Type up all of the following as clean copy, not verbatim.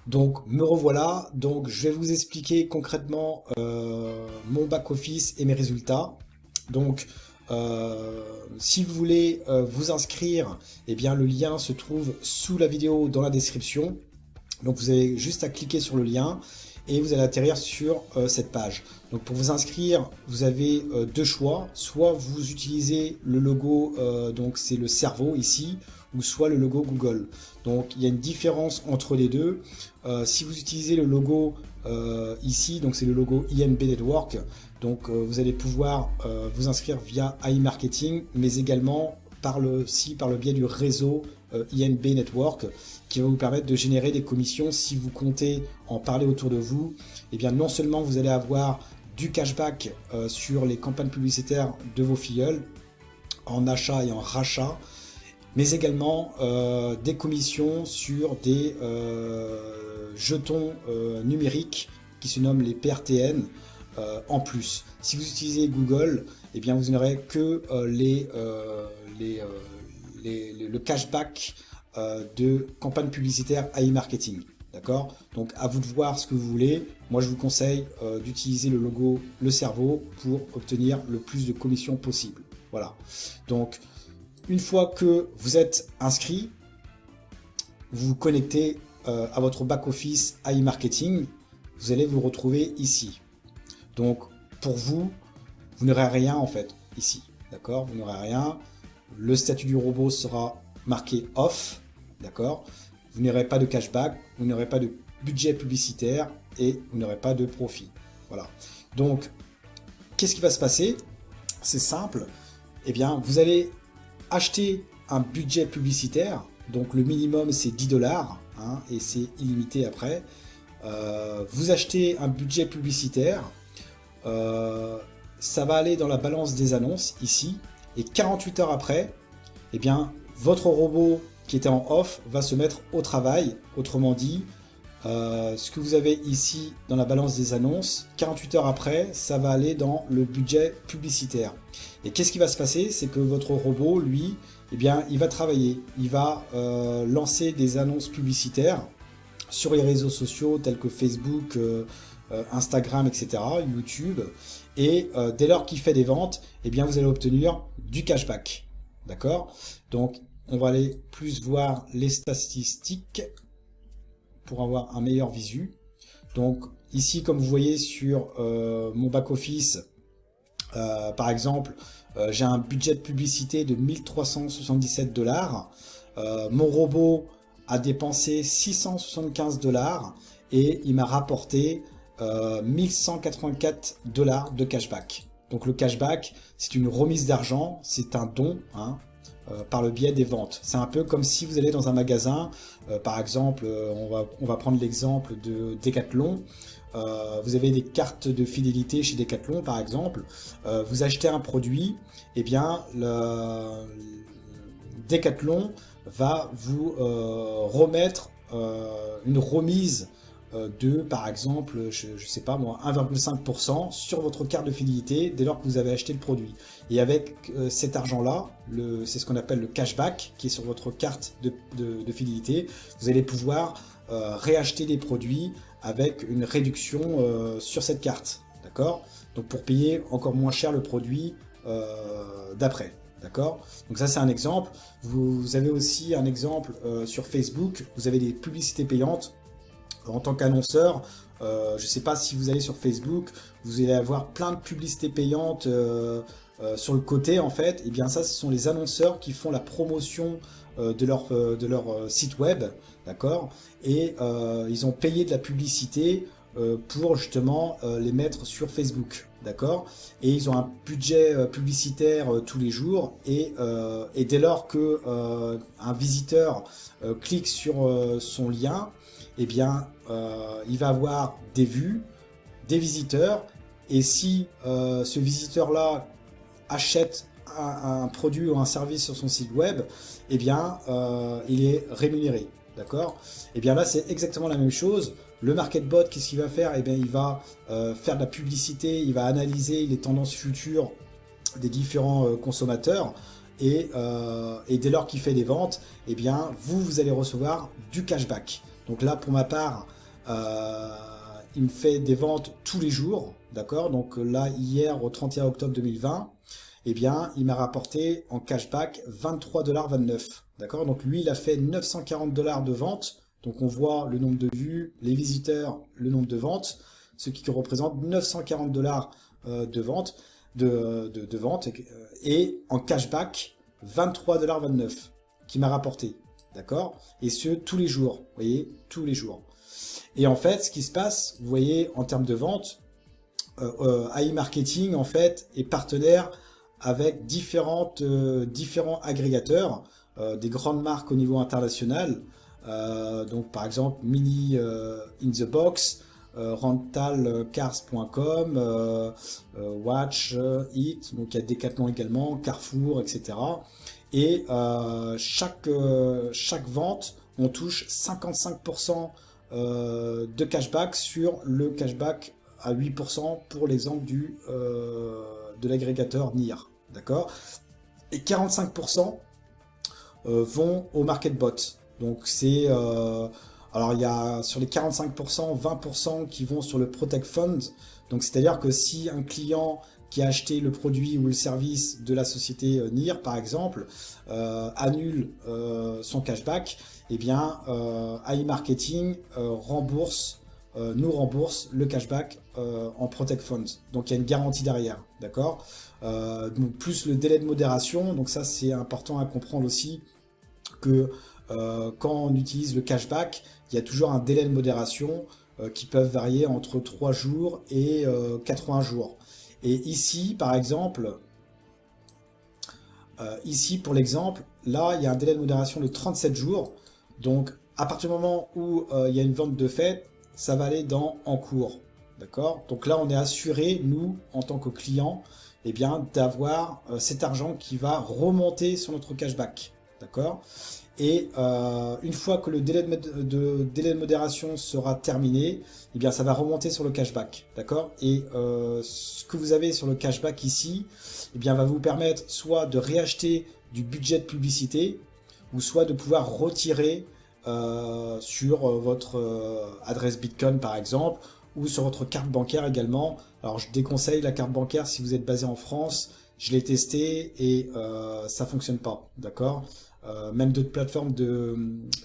Donc me revoilà, donc je vais vous expliquer concrètement mon back-office et mes résultats. Donc si vous voulez vous inscrire, eh bien le lien se trouve sous la vidéo dans la description. Donc vous avez juste à cliquer sur le lien et vous allez atterrir sur cette page. Donc pour vous inscrire, vous avez deux choix. Soit vous utilisez le logo, donc c'est le cerveau ici, ou soit le logo Google. Donc il y a une différence entre les deux. Si vous utilisez le logo ici, donc c'est le logo INB Network, donc vous allez pouvoir vous inscrire via iMarketing, mais également par le biais du réseau INB Network, qui va vous permettre de générer des commissions. Si vous comptez en parler autour de vous, et bien non seulement vous allez avoir du cashback sur les campagnes publicitaires de vos filleuls en achat et en rachat, mais également des commissions sur des jetons numériques qui se nomment les PRTN en plus. Si vous utilisez Google, eh bien vous n'aurez que le cashback de campagne publicitaire iMarketing. D'accord? Donc à vous de voir ce que vous voulez. Moi je vous conseille d'utiliser le logo Le Cerveau pour obtenir le plus de commissions possible. Voilà. Donc une fois que vous êtes inscrit, vous vous connectez à votre back-office iMarketing. Vous allez vous retrouver ici. Donc pour vous, vous n'aurez rien en fait ici. D'accord? Vous n'aurez rien. Le statut du robot sera marqué off. D'accord? Vous n'aurez pas de cashback, vous n'aurez pas de budget publicitaire et vous n'aurez pas de profit. Voilà. Donc, qu'est-ce qui va se passer? C'est simple. Eh bien, vous allez acheter un budget publicitaire. Donc, le minimum, c'est 10 dollars hein, et c'est illimité après. Vous achetez un budget publicitaire. Ça va aller dans la balance des annonces ici. Et 48 heures après, eh bien, votre robot qui était en off va se mettre au travail. Autrement dit, ce que vous avez ici dans la balance des annonces, 48 heures après, ça va aller dans le budget publicitaire. Et qu'est-ce qui va se passer? C'est que votre robot, lui, eh bien, il va travailler. Il va lancer des annonces publicitaires sur les réseaux sociaux tels que Facebook, Instagram, etc., YouTube. Et dès lors qu'il fait des ventes, eh bien, vous allez obtenir du cashback. D'accord? Donc, on va aller plus voir les statistiques pour avoir un meilleur visu. Donc ici, comme vous voyez sur mon back-office, par exemple, j'ai un budget de publicité de 1377 dollars. Mon robot a dépensé 675 dollars et il m'a rapporté 1184 dollars de cashback. Donc le cashback, c'est une remise d'argent, c'est un don, hein, par le biais des ventes. C'est un peu comme si vous allez dans un magasin, par exemple, on va prendre l'exemple de Decathlon. Vous avez des cartes de fidélité chez Decathlon, par exemple. Vous achetez un produit, et bien Decathlon va vous remettre une remise de, par exemple, je sais pas moi, 1,5% sur votre carte de fidélité dès lors que vous avez acheté le produit. Et avec cet argent-là, c'est ce qu'on appelle le cashback qui est sur votre carte de fidélité, vous allez pouvoir réacheter des produits avec une réduction sur cette carte. D'accord? Donc pour payer encore moins cher le produit d'après. D'accord? Donc ça c'est un exemple. Vous avez aussi un exemple sur Facebook, vous avez des publicités payantes. En tant qu'annonceur, je ne sais pas si vous allez sur Facebook, vous allez avoir plein de publicités payantes sur le côté en fait. Et bien ça, ce sont les annonceurs qui font la promotion de leur site web, d'accord? Et ils ont payé de la publicité pour justement les mettre sur Facebook, d'accord? Et ils ont un budget publicitaire tous les jours et dès lors que un visiteur clique sur son lien, eh bien, il va avoir des vues, des visiteurs, et si ce visiteur-là achète un produit ou un service sur son site web, eh bien, il est rémunéré, d'accord? Et bien là, c'est exactement la même chose. Le MarketBot, qu'est-ce qu'il va faire? Eh bien, il va faire de la publicité, il va analyser les tendances futures des différents consommateurs, et dès lors qu'il fait des ventes, eh bien, vous allez recevoir du cashback. Donc là, pour ma part, il me fait des ventes tous les jours, d'accord? Donc là, hier, au 31 octobre 2020, eh bien, il m'a rapporté en cashback 23,29 $, d'accord? Donc lui, il a fait 940 $ de ventes. Donc on voit le nombre de vues, les visiteurs, le nombre de ventes, ce qui représente 940 $ de ventes, de ventes, et en cashback 23,29 $ qui m'a rapporté, d'accord? Et ce, tous les jours, vous voyez, tous les jours. Et en fait, ce qui se passe, vous voyez, en termes de vente, AI Marketing, en fait, est partenaire avec différents agrégateurs, des grandes marques au niveau international, donc par exemple Mini in the Box, rentalcars.com, Watch It, donc il y a Decathlon également, Carrefour, etc. Et chaque vente, on touche 55% de cashback sur le cashback à 8% pour l'exemple de l'agrégateur NIR, d'accord? Et 45% vont au MarketBot. Donc c'est alors il y a sur les 45%, 20% qui vont sur le Protect Fund. Donc c'est-à-dire que si un client qui a acheté le produit ou le service de la société NIR par exemple annule son cashback, eh bien AI Marketing nous rembourse le cashback en Protect Fund. Donc il y a une garantie derrière, d'accord? Donc plus le délai de modération, donc ça c'est important à comprendre aussi que quand on utilise le cashback, il y a toujours un délai de modération qui peuvent varier entre 3 jours et 80 jours. Et ici, par exemple, ici pour l'exemple, là il y a un délai de modération de 37 jours. Donc à partir du moment où il y a une vente de fait, ça va aller dans en cours. D'accord? Donc là on est assuré, nous, en tant que client, eh bien, d'avoir cet argent qui va remonter sur notre cashback. D'accord? Et une fois que le délai de modération sera terminé, eh bien, ça va remonter sur le cashback, d'accord? Et ce que vous avez sur le cashback ici, eh bien, va vous permettre soit de réacheter du budget de publicité, ou soit de pouvoir retirer sur votre adresse Bitcoin par exemple, ou sur votre carte bancaire également. Alors je déconseille la carte bancaire si vous êtes basé en France. Je l'ai testé et ça fonctionne pas, d'accord? Même d'autres plateformes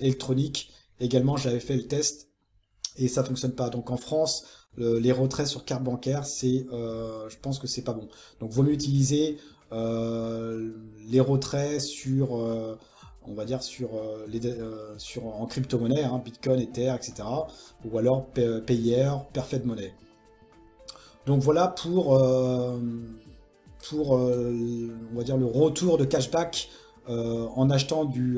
électroniques également, j'avais fait le test et ça fonctionne pas. Donc en France, les retraits sur carte bancaire, je pense que c'est pas bon. Donc vaut mieux utiliser les retraits sur, on va dire en crypto-monnaie, hein, Bitcoin, Ether, etc. Ou alors Payer, Perfect Money. Donc voilà pour on va dire le retour de cashback en achetant du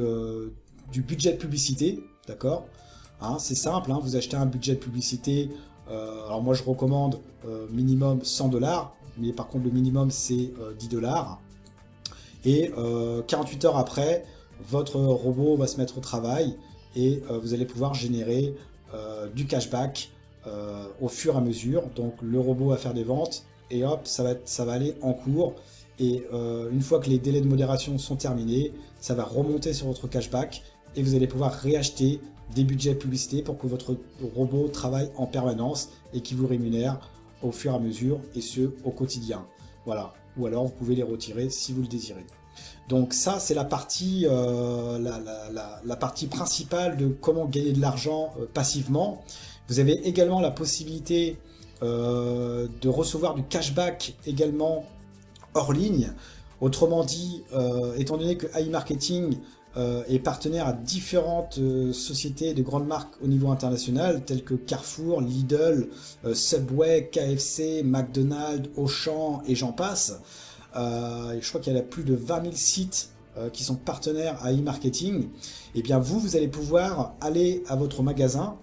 budget de publicité, d'accord, hein, c'est simple, hein, vous achetez un budget de publicité, alors moi je recommande minimum 100 $, mais par contre le minimum c'est 10 $, et 48 heures après, votre robot va se mettre au travail et vous allez pouvoir générer du cashback au fur et à mesure. Donc le robot va faire des ventes et hop, ça va aller en cours. Et une fois que les délais de modération sont terminés, ça va remonter sur votre cashback et vous allez pouvoir réacheter des budgets de publicité pour que votre robot travaille en permanence et qui vous rémunère au fur et à mesure, et ce au quotidien. Voilà. Ou alors vous pouvez les retirer si vous le désirez. Donc ça c'est la partie la partie principale de comment gagner de l'argent passivement. Vous avez également la possibilité de recevoir du cashback également hors ligne. Autrement dit, étant donné que AI Marketing est partenaire à différentes sociétés de grandes marques au niveau international, telles que Carrefour, Lidl, Subway, KFC, McDonald's, Auchan et j'en passe. Je crois qu'il y a plus de 20 000 sites qui sont partenaires à e-marketing. Et bien vous allez pouvoir aller à votre magasin,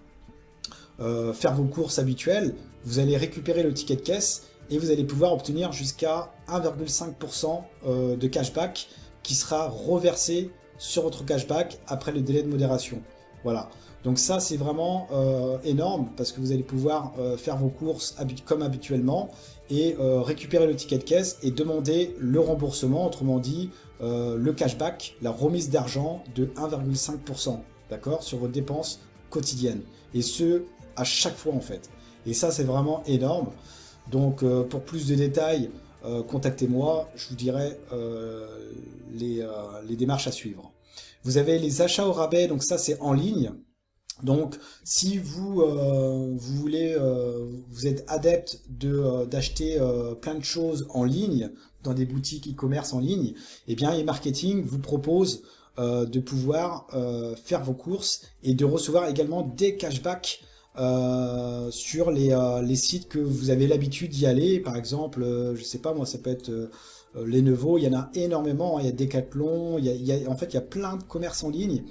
faire vos courses habituelles, vous allez récupérer le ticket de caisse et vous allez pouvoir obtenir jusqu'à 1,5% de cashback qui sera reversé sur votre cashback après le délai de modération. Voilà. Donc ça c'est vraiment énorme parce que vous allez pouvoir faire vos courses comme habituellement et récupérer le ticket de caisse et demander le remboursement, autrement dit le cashback, la remise d'argent de 1,5%, d'accord, sur vos dépenses quotidienne. Et ce, à chaque fois en fait. Et ça, c'est vraiment énorme. Donc, pour plus de détails, contactez-moi. Je vous dirai les démarches à suivre. Vous avez les achats au rabais, donc ça, c'est en ligne. Donc, si vous voulez, vous êtes adepte d'acheter plein de choses en ligne, dans des boutiques e-commerce en ligne, eh bien, e-marketing vous propose de pouvoir faire vos courses et de recevoir également des cashbacks sur les sites que vous avez l'habitude d'y aller. Par exemple, je sais pas moi, ça peut être Lenovo, il y en a énormément, hein. Il y a Decathlon, en fait, il y a plein de commerces en ligne,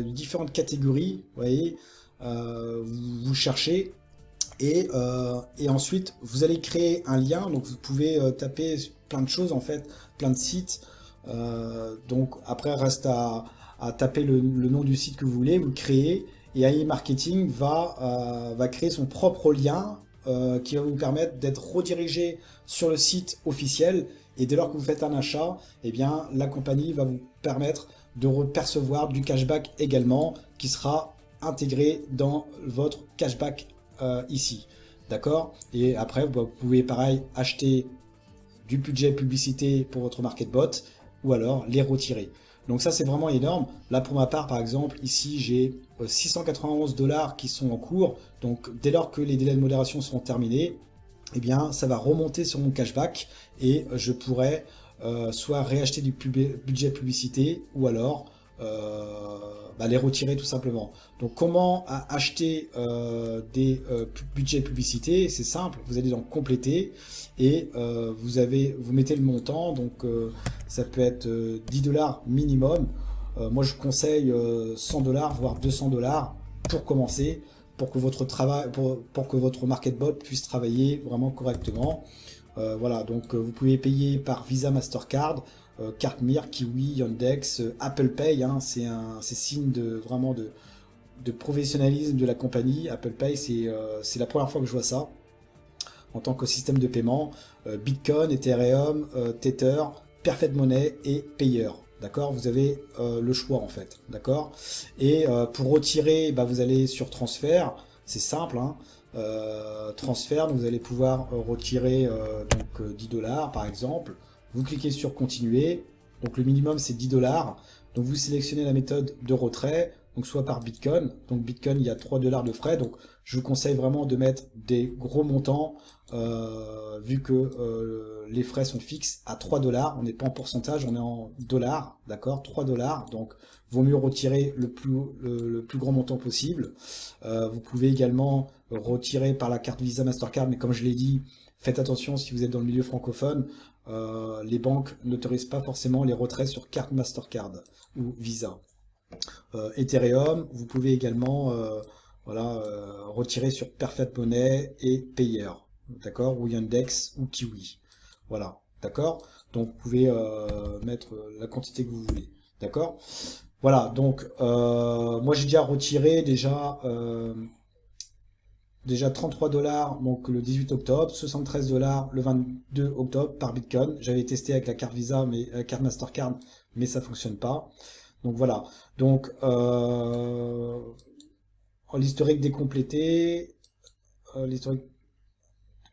différentes catégories, vous voyez, vous cherchez. Et ensuite, vous allez créer un lien, donc vous pouvez taper plein de choses en fait, plein de sites. Donc après, reste à taper le nom du site que vous voulez, vous le créez, et AI Marketing va créer son propre lien qui va vous permettre d'être redirigé sur le site officiel. Et dès lors que vous faites un achat, eh bien, la compagnie va vous permettre de percevoir du cashback également, qui sera intégré dans votre cashback ici, d'accord? Et après, vous pouvez pareil acheter du budget publicité pour votre market-bot ou alors les retirer. Donc ça, c'est vraiment énorme. Là, pour ma part, par exemple, ici, j'ai 691 $ qui sont en cours. Donc, dès lors que les délais de modération seront terminés, eh bien, ça va remonter sur mon cashback et je pourrai soit réacheter du budget publicité ou alors les retirer tout simplement. Donc comment acheter des budgets publicité? C'est simple, vous allez dans compléter et vous mettez le montant, donc ça peut être 10 $ minimum. Moi je conseille 100 $, voire 200 $ pour commencer, pour que votre travail, pour que votre market-bot puisse travailler vraiment correctement. Voilà, donc vous pouvez payer par Visa, Mastercard, carte Mir, Kiwi, Yandex, Apple Pay, hein, c'est signe vraiment de professionnalisme de la compagnie. Apple Pay, c'est la première fois que je vois ça en tant que système de paiement. Bitcoin, Ethereum, Tether, Perfect Money et Payer. D'accord, vous avez le choix en fait, d'accord. Et pour retirer, vous allez sur transfert, c'est simple, hein. Transfert, donc vous allez pouvoir retirer 10 $ par exemple. Vous cliquez sur continuer, donc le minimum c'est 10 $. Donc vous sélectionnez la méthode de retrait, donc soit par Bitcoin. Donc Bitcoin, il y a 3 $ de frais, donc je vous conseille vraiment de mettre des gros montants vu que les frais sont fixes à 3 $. On n'est pas en pourcentage, on est en dollars, d'accord, 3 $. Donc vaut mieux retirer le plus grand montant possible. Vous pouvez également retirer par la carte Visa, Mastercard, mais comme je l'ai dit, faites attention si vous êtes dans le milieu francophone, les banques n'autorisent pas forcément les retraits sur carte Mastercard ou Visa. Ethereum, vous pouvez également retirer sur Perfect Money et Payer, d'accord, ou Yandex ou Kiwi. Voilà, d'accord. Donc vous pouvez mettre la quantité que vous voulez, d'accord. Voilà, donc moi j'ai déjà retiré déjà 33 $, donc le 18 octobre, 73 $ le 22 octobre par Bitcoin. J'avais testé avec la carte Visa, mais la carte Mastercard, mais ça fonctionne pas. Donc voilà. Donc l'historique décomplété, l'historique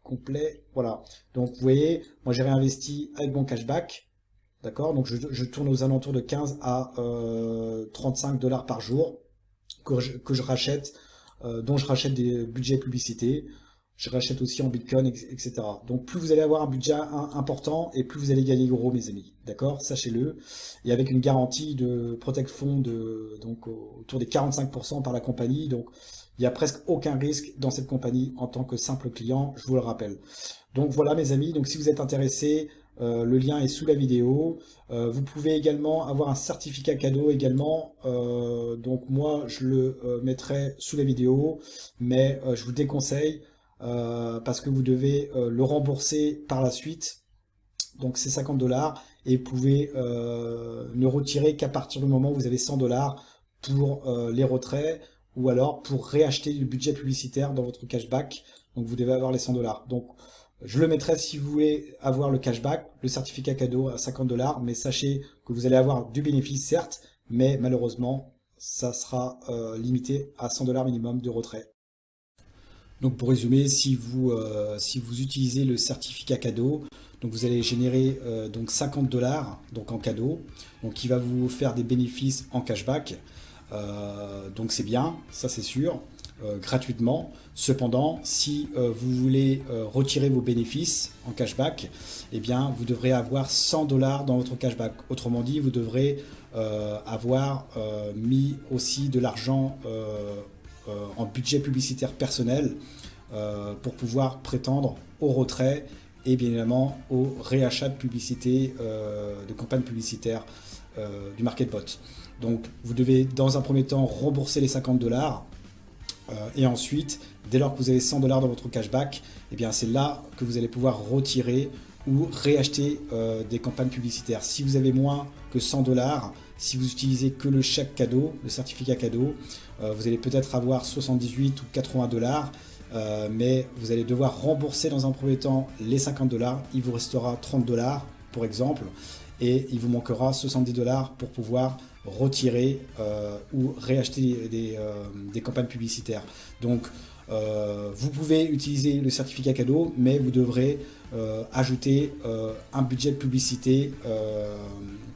complet, voilà. Donc vous voyez, moi j'ai réinvesti avec mon cashback, d'accord. Donc je tourne aux alentours de 15 à 35 $ par jour que je rachète. Dont je rachète des budgets publicités, je rachète aussi en Bitcoin, etc. Donc plus vous allez avoir un budget important et plus vous allez gagner gros, mes amis, d'accord, sachez-le. Et avec une garantie de Protect Fund donc autour des 45% par la compagnie, donc il n'y a presque aucun risque dans cette compagnie en tant que simple client, je vous le rappelle. Donc voilà mes amis, donc si vous êtes intéressés, le lien est sous la vidéo. Vous pouvez également avoir un certificat cadeau également. Donc moi je le mettrai sous la vidéo, mais je vous déconseille parce que vous devez le rembourser par la suite. Donc c'est 50 $ et vous pouvez ne retirer qu'à partir du moment où vous avez 100 $ pour les retraits ou alors pour réacheter du budget publicitaire dans votre cashback. Donc vous devez avoir les 100 $. Donc je le mettrai si vous voulez avoir le cashback, le certificat cadeau à 50 $, mais sachez que vous allez avoir du bénéfice certes, mais malheureusement ça sera limité à 100 $ minimum de retrait. Donc pour résumer, si vous utilisez le certificat cadeau, donc vous allez générer donc 50 $ donc en cadeau, donc qui va vous faire des bénéfices en cashback. Donc c'est bien, ça c'est sûr, gratuitement. Cependant, si vous voulez retirer vos bénéfices en cashback, eh bien vous devrez avoir 100 $ dans votre cashback. Autrement dit, vous devrez avoir mis aussi de l'argent en budget publicitaire personnel pour pouvoir prétendre au retrait et bien évidemment au réachat de publicité, de campagne publicitaire du MarketBot. Donc vous devez dans un premier temps rembourser les 50 $ et ensuite, dès lors que vous avez 100 $ dans votre cashback, eh bien c'est là que vous allez pouvoir retirer ou réacheter des campagnes publicitaires. Si vous avez moins que 100 $, si vous utilisez que le chèque cadeau, le certificat cadeau, vous allez peut-être avoir 78 ou 80 $, mais vous allez devoir rembourser dans un premier temps les 50 $, il vous restera 30 $ pour exemple, et il vous manquera 70 $ pour pouvoir retirer ou réacheter des campagnes publicitaires. Donc vous pouvez utiliser le certificat cadeau, mais vous devrez ajouter un budget de publicité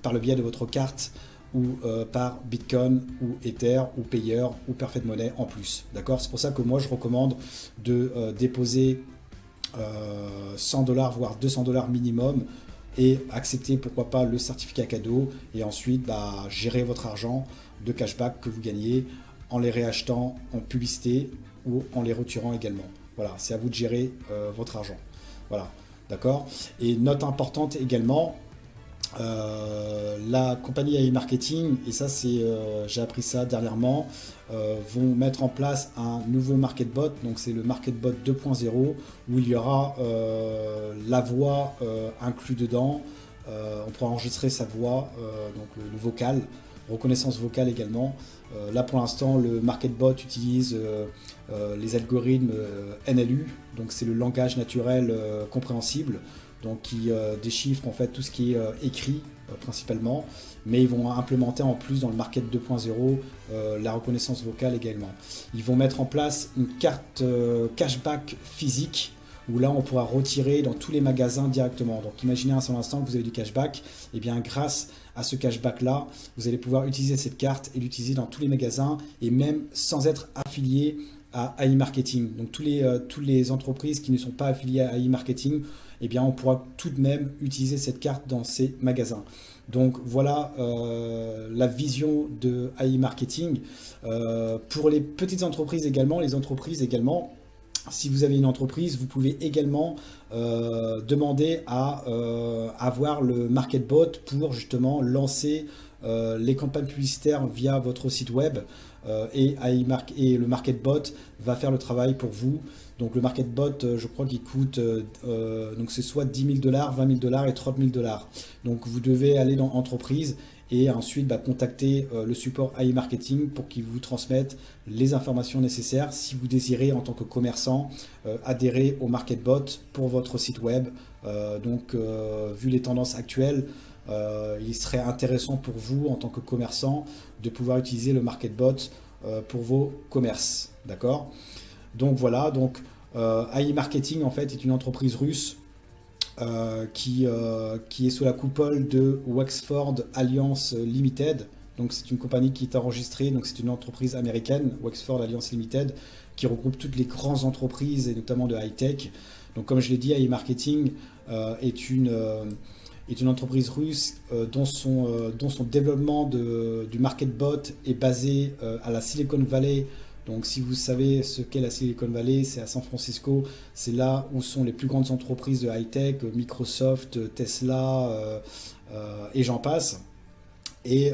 par le biais de votre carte ou par Bitcoin ou Ether ou Payer ou Perfect Money en plus. D'accord? C'est pour ça que moi je recommande de déposer 100 $, voire 200 $ minimum et accepter pourquoi pas le certificat cadeau et ensuite gérer votre argent de cashback que vous gagnez en les réachetant en publicité ou en les retirant également. Voilà, c'est à vous de gérer votre argent. Voilà, d'accord? Et note importante également, la compagnie AI Marketing, et ça c'est j'ai appris ça dernièrement, vont mettre en place un nouveau MarketBot, donc c'est le MarketBot 2.0 où il y aura la voix inclus dedans, on pourra enregistrer sa voix, donc le vocal, reconnaissance vocale également. Là pour l'instant le MarketBot utilise les algorithmes NLU, donc c'est le langage naturel compréhensible, donc qui déchiffre en fait tout ce qui est écrit principalement, mais ils vont implémenter en plus dans le Market 2.0 la reconnaissance vocale également. Ils vont mettre en place une carte cashback physique où là on pourra retirer dans tous les magasins directement. Donc imaginez un seul instant que vous avez du cashback, et bien grâce à ce cashback là, vous allez pouvoir utiliser cette carte et l'utiliser dans tous les magasins et même sans être affilié à AI Marketing. Donc toutes les entreprises qui ne sont pas affiliées à AI Marketing, eh bien on pourra tout de même utiliser cette carte dans ces magasins. Donc voilà la vision de AI Marketing. Pour les petites entreprises également, si vous avez une entreprise, vous pouvez également demander à avoir le MarketBot pour justement lancer les campagnes publicitaires via votre site web et le MarketBot va faire le travail pour vous. Donc le MarketBot, je crois qu'il coûte, donc c'est soit 10 000 $, 20 000 $ et 30 000 $. Donc vous devez aller dans entreprise et ensuite contacter le support AI Marketing pour qu'ils vous transmettent les informations nécessaires si vous désirez en tant que commerçant adhérer au MarketBot pour votre site web. Donc vu les tendances actuelles, il serait intéressant pour vous en tant que commerçant de pouvoir utiliser le MarketBot pour vos commerces. D'accord? Donc voilà, donc AI Marketing en fait est une entreprise russe qui est sous la coupole de Wexford Alliance Limited. Donc c'est une compagnie qui est enregistrée, donc c'est une entreprise américaine, Wexford Alliance Limited, qui regroupe toutes les grandes entreprises et notamment de high-tech. Donc comme je l'ai dit, AI Marketing est une entreprise russe dont son développement du MarketBot est basé à la Silicon Valley. Donc si vous savez ce qu'est la Silicon Valley, c'est à San Francisco, c'est là où sont les plus grandes entreprises de high-tech, Microsoft, Tesla et j'en passe. Et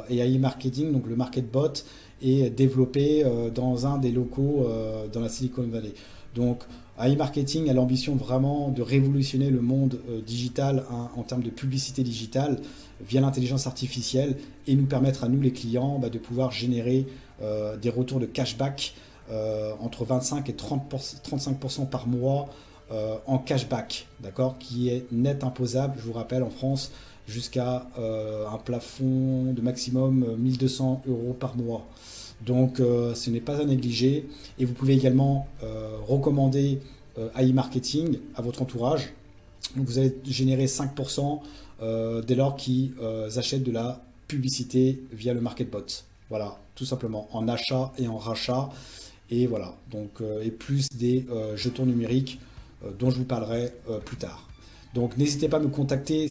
AI Marketing, donc le MarketBot, est développé dans un des locaux dans la Silicon Valley. Donc AI Marketing a l'ambition vraiment de révolutionner le monde digital en termes de publicité digitale via l'intelligence artificielle et nous permettre à nous les clients de pouvoir générer des retours de cashback entre 25 et 35% par mois en cashback, d'accord, qui est net imposable. Je vous rappelle, en France, jusqu'à un plafond de maximum 1200 euros par mois. Donc ce n'est pas à négliger. Et vous pouvez également recommander AI Marketing à votre entourage. Donc vous allez générer 5% dès lors qu'ils achètent de la publicité via le MarketBot. Voilà, tout simplement, en achat et en rachat. Et voilà, donc, et plus des jetons numériques dont je vous parlerai plus tard. Donc n'hésitez pas à me contacter